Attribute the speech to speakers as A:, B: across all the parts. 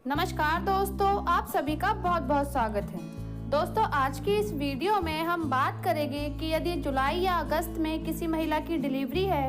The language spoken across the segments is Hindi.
A: नमस्कार दोस्तों, आप सभी का बहुत बहुत स्वागत है। दोस्तों, आज की इस वीडियो में हम बात करेंगे कि यदि जुलाई या अगस्त में किसी महिला की डिलीवरी है,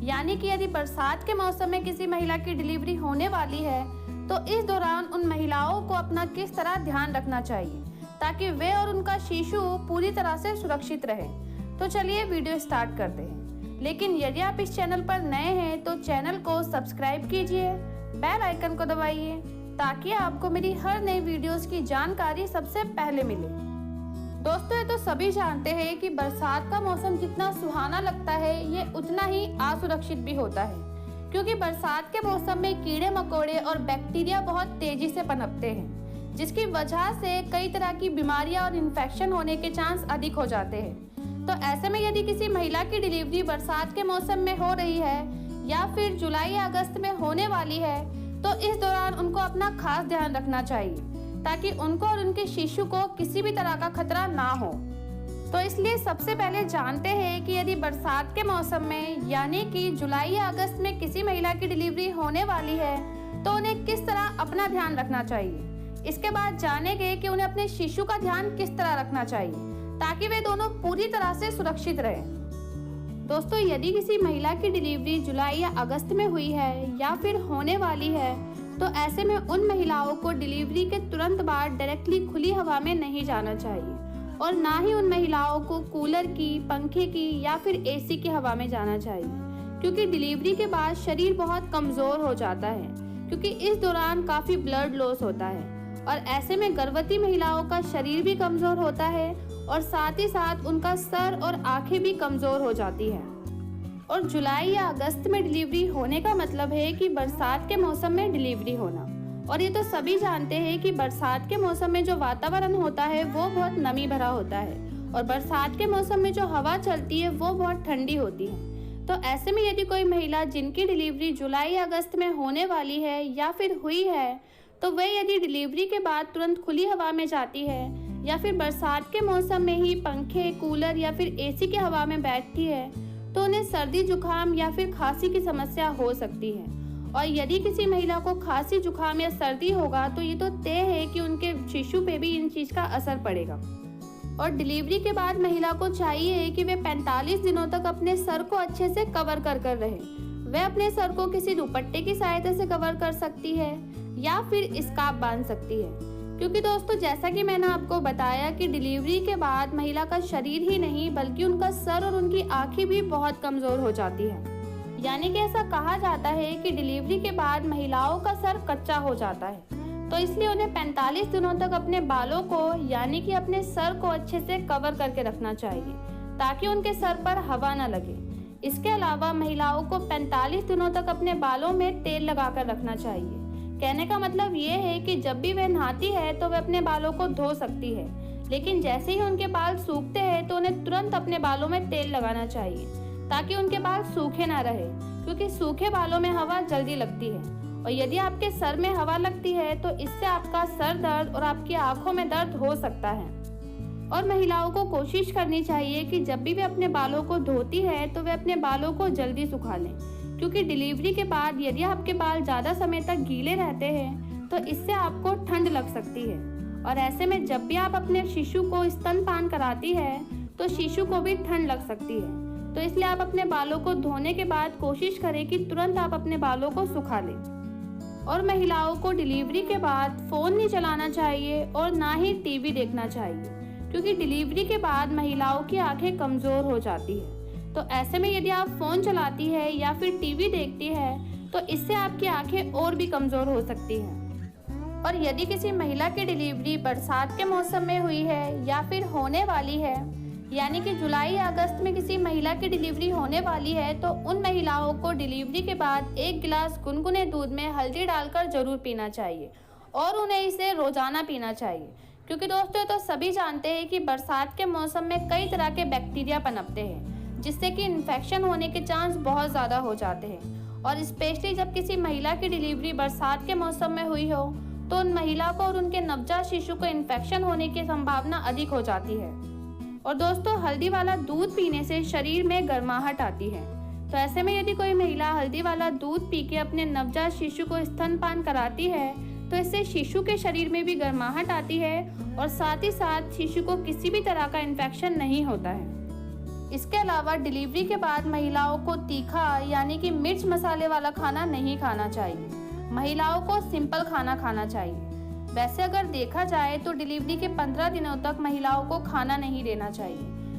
A: यानी कि यदि बरसात के मौसम में किसी महिला की डिलीवरी होने वाली है, तो इस दौरान उन महिलाओं को अपना किस तरह ध्यान रखना चाहिए ताकि वे और उनका शिशु पूरी तरह से सुरक्षित रहे। तो चलिए वीडियो स्टार्ट करते हैं। लेकिन यदि आप इस चैनल पर नए हैं तो चैनल को सब्सक्राइब कीजिए, बेल आइकन को दबाइए ताकि आपको मेरी हर नई वीडियोस की जानकारी सबसे पहले मिले। दोस्तों, ये तो सभी जानते हैं कि बरसात का मौसम जितना सुहाना लगता है, ये उतना ही असुरक्षित भी होता है, क्योंकि बरसात के मौसम में कीड़े मकोड़े और बैक्टीरिया बहुत तेजी से पनपते हैं, जिसकी वजह से कई तरह की बीमारियां और इन्फेक्शन होने के चांस अधिक हो जाते हैं। तो ऐसे में यदि किसी महिला की डिलीवरी बरसात के मौसम में हो रही है या फिर जुलाई या अगस्त में होने वाली है, तो इस दौरान उनको अपना खास ध्यान रखना चाहिए ताकि उनको और उनके शिशु को किसी भी तरह का खतरा ना हो। तो इसलिए सबसे पहले जानते हैं कि यदि बरसात के मौसम में यानी कि जुलाई या अगस्त में किसी महिला की डिलीवरी होने वाली है तो उन्हें किस तरह अपना ध्यान रखना चाहिए। इसके बाद जानेंगे कि उन्हें अपने शिशु का ध्यान किस तरह रखना चाहिए ताकि वे दोनों पूरी तरह से सुरक्षित रहें। दोस्तों, यदि किसी महिला की डिलीवरी जुलाई या अगस्त में हुई है या फिर होने वाली है, तो ऐसे में उन महिलाओं को डिलीवरी के तुरंत बाद डायरेक्टली खुली हवा में नहीं जाना चाहिए और ना ही उन महिलाओं को कूलर की, पंखे की या फिर एसी की हवा में जाना चाहिए, क्योंकि डिलीवरी के बाद शरीर बहुत कमज़ोर हो जाता है, क्योंकि इस दौरान काफ़ी ब्लड लॉस होता है और ऐसे में गर्भवती महिलाओं का शरीर भी कमज़ोर होता है और साथ ही साथ उनका सर और आंखें भी कमज़ोर हो जाती है। और जुलाई या अगस्त में डिलीवरी होने का मतलब है कि बरसात के मौसम में डिलीवरी होना। और ये तो सभी जानते हैं कि बरसात के मौसम में जो वातावरण होता है वो बहुत नमी भरा होता है और बरसात के मौसम में जो हवा चलती है वो बहुत ठंडी होती है। तो ऐसे में यदि कोई महिला जिनकी डिलीवरी जुलाई या अगस्त में होने वाली है या फिर हुई है, तो वह यदि डिलीवरी के बाद तुरंत खुली हवा में जाती है या फिर बरसात के मौसम में ही पंखे, कूलर या फिर एसी की हवा में बैठती है, तो उन्हें सर्दी जुकाम या फिर खांसी की समस्या हो सकती है। और यदि किसी महिला को खांसी, जुकाम या सर्दी होगा तो ये तो तय है कि उनके शिशु पे भी इन चीज़ का असर पड़ेगा। और डिलीवरी के बाद महिला को चाहिए कि वे 45 दिनों तक अपने सर को अच्छे से कवर कर रहे। वह अपने सर को किसी दुपट्टे की सहायता से कवर कर सकती है या फिर स्कार्फ बांध सकती है, क्योंकि दोस्तों जैसा कि मैंने आपको बताया कि डिलीवरी के बाद महिला का शरीर ही नहीं बल्कि उनका सर और उनकी आंखें भी बहुत कमज़ोर हो जाती है। यानी कि ऐसा कहा जाता है कि डिलीवरी के बाद महिलाओं का सर कच्चा हो जाता है, तो इसलिए उन्हें 45 दिनों तक अपने बालों को यानी कि अपने सर को अच्छे से कवर करके रखना चाहिए ताकि उनके सर पर हवा न लगे। इसके अलावा महिलाओं को 45 दिनों तक अपने बालों में तेल लगाकर रखना चाहिए। कहने का मतलब ये है कि जब भी वह नहाती है तो वह अपने बालों को धो सकती है, लेकिन जैसे ही उनके बाल सूखते हैं तो उन्हें तुरंत अपने बालों में तेल लगाना चाहिए ताकि उनके बाल सूखे ना रहे, क्योंकि सूखे बालों में हवा जल्दी लगती है और यदि आपके सर में हवा लगती है तो इससे आपका सर दर्द और आपकी आंखों में दर्द हो सकता है। और महिलाओं को कोशिश करनी चाहिए कि जब भी वे अपने बालों को धोती है तो वे अपने बालों को जल्दी सुखा लें, क्योंकि डिलीवरी के बाद यदि आपके बाल ज़्यादा समय तक गीले रहते हैं तो इससे आपको ठंड लग सकती है। और ऐसे में जब भी आप अपने शिशु को स्तनपान कराती है तो शिशु को भी ठंड लग सकती है। तो इसलिए आप अपने बालों को धोने के बाद कोशिश करें कि तुरंत आप अपने बालों को सुखा लें। और महिलाओं को डिलीवरी के बाद फ़ोन नहीं चलाना चाहिए और ना ही टीवी देखना चाहिए, क्योंकि डिलीवरी के बाद महिलाओं की आंखें कमज़ोर हो जाती है। तो ऐसे में यदि आप फ़ोन चलाती है या फिर टीवी देखती है तो इससे आपकी आंखें और भी कमज़ोर हो सकती हैं। और यदि किसी महिला की डिलीवरी बरसात के मौसम में हुई है या फिर होने वाली है, यानी कि जुलाई या अगस्त में किसी महिला की डिलीवरी होने वाली है, तो उन महिलाओं को डिलीवरी के बाद 1 गिलास गुनगुने दूध में हल्दी डालकर जरूर पीना चाहिए और उन्हें इसे रोज़ाना पीना चाहिए, क्योंकि दोस्तों तो सभी जानते हैं कि बरसात के मौसम में कई तरह के बैक्टीरिया पनपते हैं, जिससे कि इन्फेक्शन होने के चांस बहुत ज़्यादा हो जाते हैं। और स्पेशली जब किसी महिला की डिलीवरी बरसात के मौसम में हुई हो तो उन महिला को और उनके नवजात शिशु को इन्फेक्शन होने की संभावना अधिक हो जाती है। और दोस्तों, हल्दी वाला दूध पीने से शरीर में गर्माहट आती है, तो ऐसे में यदि कोई महिला हल्दी वाला दूध पी के अपने नवजात शिशु को स्तनपान कराती है तो इससे शिशु के शरीर में भी गर्माहट आती है और साथ ही साथ शिशु को किसी भी तरह का इन्फेक्शन नहीं होता है। इसके अलावा डिलीवरी के बाद महिलाओं को तीखा यानी कि मिर्च मसाले वाला खाना नहीं खाना चाहिए। महिलाओं को सिंपल खाना खाना चाहिए। वैसे अगर देखा जाए तो डिलीवरी के 15 दिनों तक महिलाओं को खाना नहीं देना चाहिए,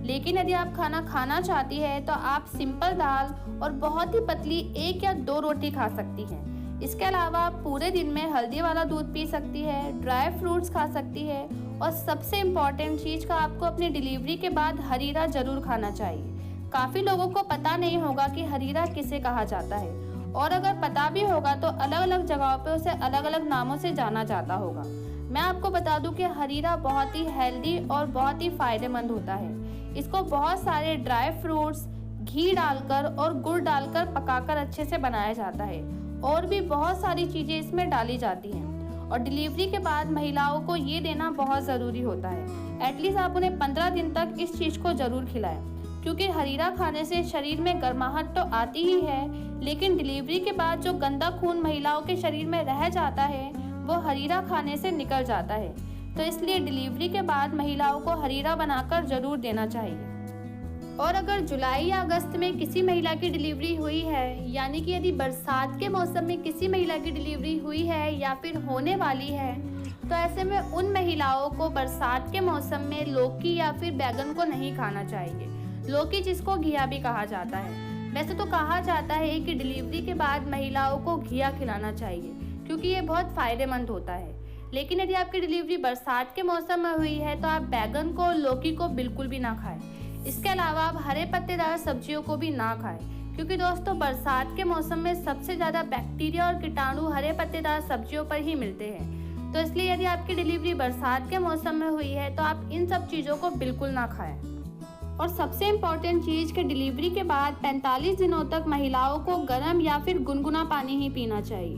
A: लेकिन यदि आप खाना खाना चाहती है तो आप सिंपल दाल और बहुत ही पतली 1 या 2 रोटी खा सकती हैं। इसके अलावा आप पूरे दिन में हल्दी वाला दूध पी सकती है, ड्राई फ्रूट्स खा सकती है और सबसे इम्पॉर्टेंट चीज़ का आपको अपनी डिलीवरी के बाद हरीरा जरूर खाना चाहिए। काफ़ी लोगों को पता नहीं होगा कि हरीरा किसे कहा जाता है, और अगर पता भी होगा तो अलग अलग जगहों पे उसे अलग अलग नामों से जाना जाता होगा। मैं आपको बता दूं कि हरीरा बहुत ही हेल्दी और बहुत ही फायदेमंद होता है। इसको बहुत सारे ड्राई फ्रूट्स, घी डालकर और गुड़ डालकर पकाकर अच्छे से बनाया जाता है, और भी बहुत सारी चीज़ें इसमें डाली जाती हैं। और डिलीवरी के बाद महिलाओं को ये देना बहुत ज़रूरी होता है। एटलीस्ट आप उन्हें 15 दिन तक इस चीज़ को ज़रूर खिलाएं, क्योंकि हरीरा खाने से शरीर में गर्माहट तो आती ही है, लेकिन डिलीवरी के बाद जो गंदा खून महिलाओं के शरीर में रह जाता है वो हरीरा खाने से निकल जाता है। तो इसलिए डिलीवरी के बाद महिलाओं को हरीरा बनाकर ज़रूर देना चाहिए। और अगर जुलाई या अगस्त में किसी महिला की डिलीवरी हुई है, यानी कि यदि बरसात के मौसम में किसी महिला की डिलीवरी हुई है या फिर होने वाली है, तो ऐसे में उन महिलाओं को बरसात के मौसम में लौकी या फिर बैगन को नहीं खाना चाहिए। लौकी जिसको घिया भी कहा जाता है। वैसे तो कहा जाता है कि डिलीवरी के बाद महिलाओं को घिया खिलाना चाहिए, क्योंकि ये बहुत फ़ायदेमंद होता है। लेकिन यदि आपकी डिलीवरी बरसात के मौसम में हुई है तो आप बैगन को, लौकी को बिल्कुल भी ना खाएं। इसके अलावा आप हरे पत्तेदार सब्जियों को भी ना खाएं, क्योंकि दोस्तों बरसात के मौसम में सबसे ज़्यादा बैक्टीरिया और कीटाणु हरे पत्तेदार सब्जियों पर ही मिलते हैं। तो इसलिए यदि आपकी डिलीवरी बरसात के मौसम में हुई है तो आप इन सब चीज़ों को बिल्कुल ना खाएं। और सबसे इम्पॉर्टेंट चीज़ कि डिलीवरी के बाद 45 दिनों तक महिलाओं को गर्म या फिर गुनगुना पानी ही पीना चाहिए,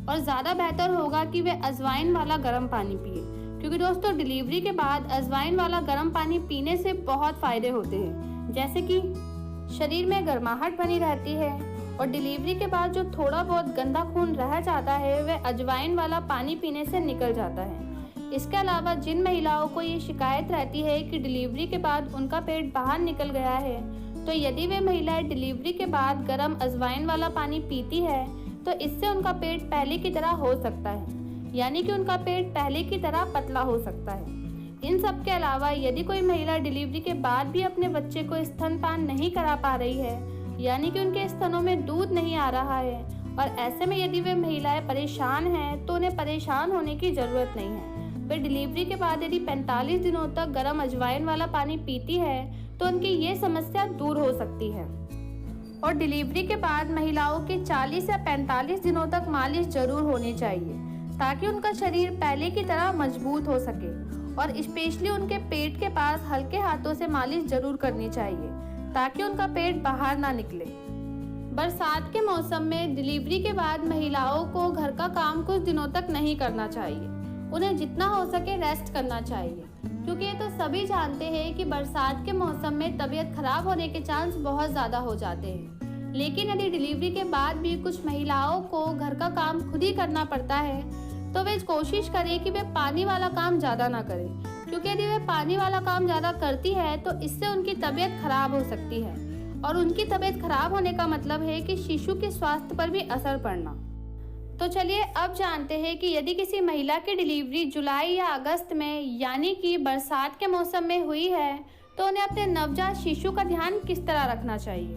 A: और ज़्यादा बेहतर होगा कि वे अजवाइन वाला गर्म पानी पिए, क्योंकि दोस्तों डिलीवरी के बाद अजवाइन वाला गर्म पानी पीने से बहुत फ़ायदे होते हैं, जैसे कि शरीर में गर्माहट बनी रहती है, और डिलीवरी के बाद जो थोड़ा बहुत गंदा खून रह जाता है वह अजवाइन वाला पानी पीने से निकल जाता है। इसके अलावा जिन महिलाओं को ये शिकायत रहती है कि डिलीवरी के बाद उनका पेट बाहर निकल गया है, तो यदि वे महिलाएं डिलीवरी के बाद गर्म अजवाइन वाला पानी पीती है तो इससे उनका पेट पहले की तरह हो सकता है, यानी कि उनका पेट पहले की तरह पतला हो सकता है। इन सब के अलावा यदि कोई महिला डिलीवरी के बाद भी अपने बच्चे को स्तनपान नहीं करा पा रही है, यानी कि उनके स्तनों में दूध नहीं आ रहा है, और ऐसे में यदि वे महिलाएं परेशान हैं तो उन्हें परेशान होने की ज़रूरत नहीं है। वे डिलीवरी के बाद यदि 45 दिनों तक गर्म अजवाइन वाला पानी पीती है तो उनकी ये समस्या दूर हो सकती है। और डिलीवरी के बाद महिलाओं की 40 या 45 दिनों तक मालिश जरूर होनी चाहिए, ताकि उनका शरीर पहले की तरह मजबूत हो सके। और स्पेशली उनके पेट के पास हल्के हाथों से मालिश जरूर करनी चाहिए, ताकि उनका पेट बाहर ना निकले। बरसात के मौसम में डिलीवरी के बाद महिलाओं को घर का काम कुछ दिनों तक नहीं करना चाहिए। उन्हें जितना हो सके रेस्ट करना चाहिए, क्योंकि ये तो सभी जानते हैं कि बरसात के मौसम में तबीयत खराब होने के चांस बहुत ज़्यादा हो जाते हैं। लेकिन यदि डिलीवरी के बाद भी कुछ महिलाओं को घर का काम खुद ही करना पड़ता है तो वे कोशिश करें कि वे पानी वाला काम ज़्यादा ना करें, क्योंकि यदि वे पानी वाला काम ज़्यादा करती है तो इससे उनकी तबीयत खराब हो सकती है, और उनकी तबीयत खराब होने का मतलब है कि शिशु के स्वास्थ्य पर भी असर पड़ना। तो चलिए अब जानते हैं कि यदि किसी महिला की डिलीवरी जुलाई या अगस्त में यानी कि बरसात के मौसम में हुई है तो उन्हें अपने नवजात शिशु का ध्यान किस तरह रखना चाहिए।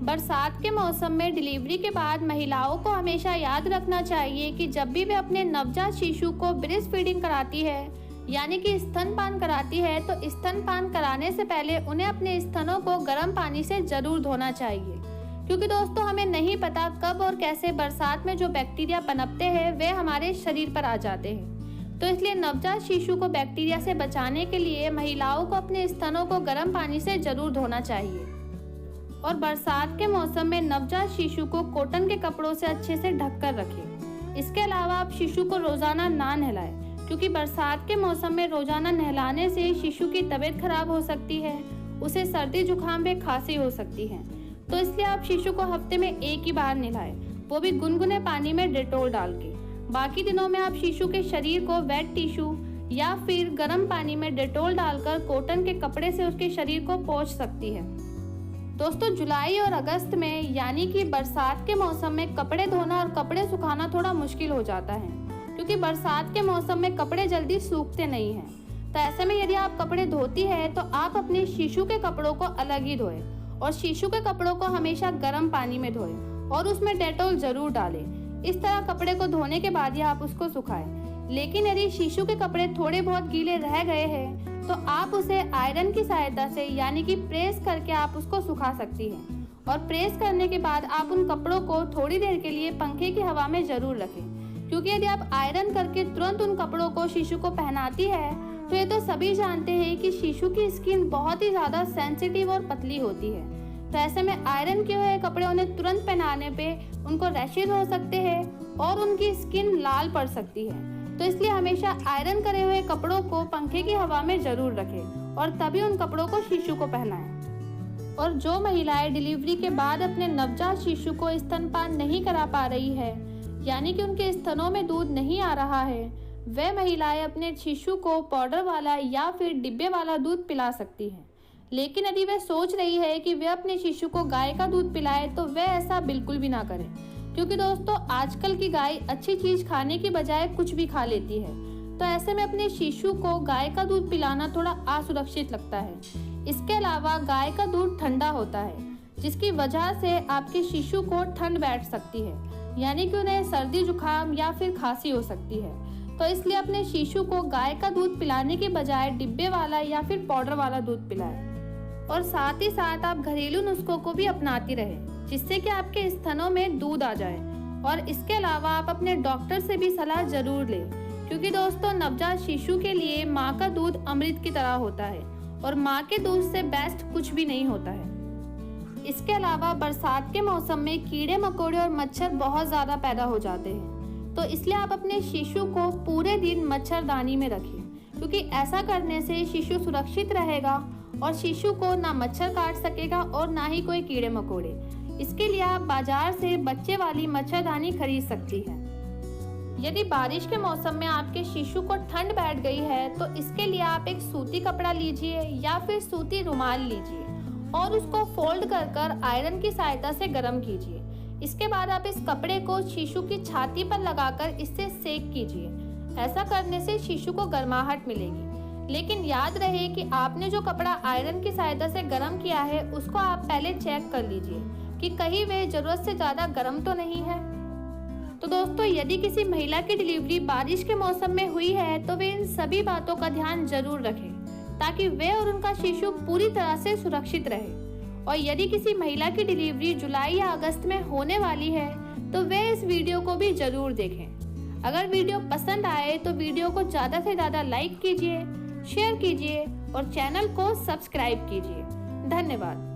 A: बरसात के मौसम में डिलीवरी के बाद महिलाओं को हमेशा याद रखना चाहिए कि जब भी वे अपने नवजात शिशु को ब्रेस्ट फीडिंग कराती है यानी कि स्तनपान कराती है तो स्तनपान कराने से पहले उन्हें अपने स्तनों को गर्म पानी से जरूर धोना चाहिए, क्योंकि दोस्तों हमें नहीं पता कब और कैसे बरसात में जो बैक्टीरिया पनपते हैं वे हमारे शरीर पर आ जाते हैं। तो इसलिए नवजात शिशु को बैक्टीरिया से बचाने के लिए महिलाओं को अपने स्तनों को गर्म पानी से जरूर धोना चाहिए। और बरसात के मौसम में नवजात शिशु को कॉटन के कपड़ों से अच्छे से ढककर रखें। इसके अलावा आप शिशु को रोजाना ना नहलाएं, क्योंकि बरसात के मौसम में रोजाना नहलाने से शिशु की तबीयत खराब हो सकती है, उसे सर्दी जुकाम व खांसी हो सकती है। तो इसलिए आप शिशु को हफ्ते में 1 ही बार नहलाएं, वो भी गुनगुने पानी में डेटॉल डाल के। बाकी दिनों में आप शिशु के शरीर को वेट टिश्यू या फिर गर्म पानी में डेटॉल डालकर कॉटन के कपड़े से उसके शरीर को पोंछ सकती है। दोस्तों, जुलाई और अगस्त में यानी कि बरसात के मौसम में कपड़े धोना और कपड़े सुखाना थोड़ा मुश्किल हो जाता है, क्योंकि बरसात के मौसम में कपड़े जल्दी सूखते नहीं हैं। तो ऐसे में यदि आप कपड़े धोती है तो आप अपने शिशु के कपड़ों को अलग ही धोएं और शिशु के कपड़ों को हमेशा गर्म पानी में धोएं और उसमें डेटॉल जरूर डालें। इस तरह कपड़े को धोने के बाद ही आप उसको सुखाएं। लेकिन यदि शिशु के कपड़े थोड़े बहुत गीले रह गए हैं तो आप उसे आयरन की सहायता से यानी कि प्रेस करके आप उसको सुखा सकती हैं। और प्रेस करने के बाद आप उन कपड़ों को थोड़ी देर के लिए पंखे की हवा में जरूर रखें, क्योंकि यदि आप आयरन करके तुरंत उन कपड़ों को शिशु को पहनाती है तो ये तो सभी जानते हैं कि शिशु की स्किन बहुत ही ज़्यादा सेंसिटिव और पतली होती है। तो ऐसे में आयरन किए हुए कपड़े उन्हें तुरंत पहनाने पे उनको रैशेज हो सकते हैं और उनकी स्किन लाल पड़ सकती है। तो इसलिए हमेशा आयरन करे हुए कपड़ों को पंखे की हवा में जरूर रखें और तभी उन कपड़ों को शिशु को पहनाएं। और जो महिलाएं डिलीवरी के बाद अपने नवजात शिशु को स्तनपान नहीं करा पा रही है, यानी कि उनके स्तनों में दूध नहीं आ रहा है, वे महिलाएं अपने शिशु को पाउडर वाला या फिर डिब्बे वाला दूध पिला सकती हैं। लेकिन यदि वे सोच रही है कि वे अपने शिशु को गाय का दूध पिलाए तो वे ऐसा बिल्कुल भी ना करें, क्योंकि दोस्तों आजकल की गाय अच्छी चीज खाने की बजाय कुछ भी खा लेती है। तो ऐसे में अपने शिशु को गाय का दूध पिलाना थोड़ा असुरक्षित लगता है। इसके अलावा गाय का दूध ठंडा होता है, जिसकी वजह से आपके शिशु को ठंड बैठ सकती है, यानी कि उन्हें सर्दी जुकाम या फिर खांसी हो सकती है। तो इसलिए अपने शिशु को गाय का दूध पिलाने के बजाय डिब्बे वाला या फिर पाउडर वाला दूध पिलाएं। और साथ ही साथ आप घरेलू नुस्खों को भी अपनाती रहें, जिससे कि आपके स्तनों में दूध आ जाए। और इसके अलावा आप अपने डॉक्टर से भी सलाह जरूर लें, क्योंकि दोस्तों नवजात शिशु के लिए माँ का दूध अमृत की तरह होता है और माँ के दूध से बेस्ट कुछ भी नहीं होता है। इसके अलावा बरसात के मौसम में कीड़े मकोड़े और मच्छर बहुत ज़्यादा पैदा हो जाते हैं, तो इसलिए आप अपने शिशु को पूरे दिन मच्छरदानी में रखें, क्योंकि ऐसा करने से शिशु सुरक्षित रहेगा और शिशु को ना मच्छर काट सकेगा और ना ही कोई कीड़े मकोड़े। इसके लिए आप बाजार से बच्चे वाली मच्छरदानी खरीद सकती हैं। यदि बारिश के मौसम में आपके शिशु को ठंड बैठ गई है तो इसके लिए आप एक सूती कपड़ा लीजिए या फिर सूती रुमाल लीजिए और उसको फोल्ड कर आयरन की सहायता से गर्म कीजिए। इसके बाद आप इस कपड़े को शिशु की छाती पर लगाकर इससे सेक कीजिए। ऐसा करने से शिशु को गर्माहट मिलेगी। लेकिन याद रहे कि आपने जो कपड़ा आयरन की सहायता से गर्म किया है उसको आप पहले चेक कर लीजिए कि कहीं वे जरूरत से ज़्यादा गर्म तो नहीं है। तो दोस्तों यदि किसी महिला की डिलीवरी बारिश के मौसम में हुई है तो वे इन सभी बातों का ध्यान जरूर रखें, ताकि वे और उनका शिशु पूरी तरह से सुरक्षित रहे। और यदि किसी महिला की डिलीवरी जुलाई या अगस्त में होने वाली है तो वे इस वीडियो को भी जरूर देखें। अगर वीडियो पसंद आए तो वीडियो को ज़्यादा से ज़्यादा लाइक कीजिए, शेयर कीजिए और चैनल को सब्सक्राइब कीजिए। धन्यवाद।